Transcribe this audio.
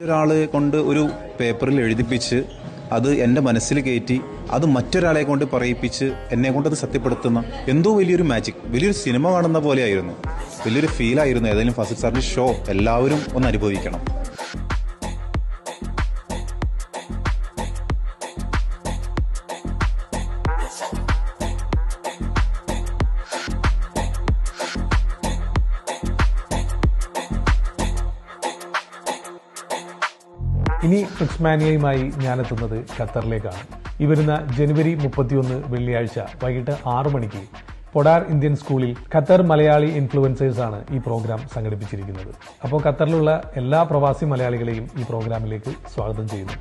ഒരാളെ കൊണ്ട് ഒരു പേപ്പറിൽ എഴുതിപ്പിച്ച് അത് എൻ്റെ മനസ്സിൽ കയറ്റി അത് മറ്റൊരാളെ കൊണ്ട് പറയിപ്പിച്ച് എന്നെ കൊണ്ട് അത് സത്യപ്പെടുത്തുന്ന എന്തോ വലിയൊരു മാജിക്, വലിയൊരു സിനിമ കാണുന്ന പോലെയായിരുന്നു. വലിയൊരു ഫീലായിരുന്നു. ഏതായാലും ഫസിൽ സാറിൻ്റെ ഷോ എല്ലാവരും ഒന്ന് അനുഭവിക്കണം. ഇനി ഫിക്സ്മാനിയയുമായി ഞാനെത്തുന്നത് ഖത്തറിലേക്കാണ്. ഈ വരുന്ന ജനുവരി 31 വെള്ളിയാഴ്ച വൈകിട്ട് 6 മണിക്ക് പൊഡാർ ഇന്ത്യൻ സ്കൂളിൽ ഖത്തർ മലയാളി ഇൻഫ്ലുവൻസേഴ്സ് ആണ് ഈ പ്രോഗ്രാം സംഘടിപ്പിച്ചിരിക്കുന്നത്. അപ്പോൾ ഖത്തറിലുള്ള എല്ലാ പ്രവാസി മലയാളികളെയും ഈ പ്രോഗ്രാമിലേക്ക് സ്വാഗതം ചെയ്യുന്നു.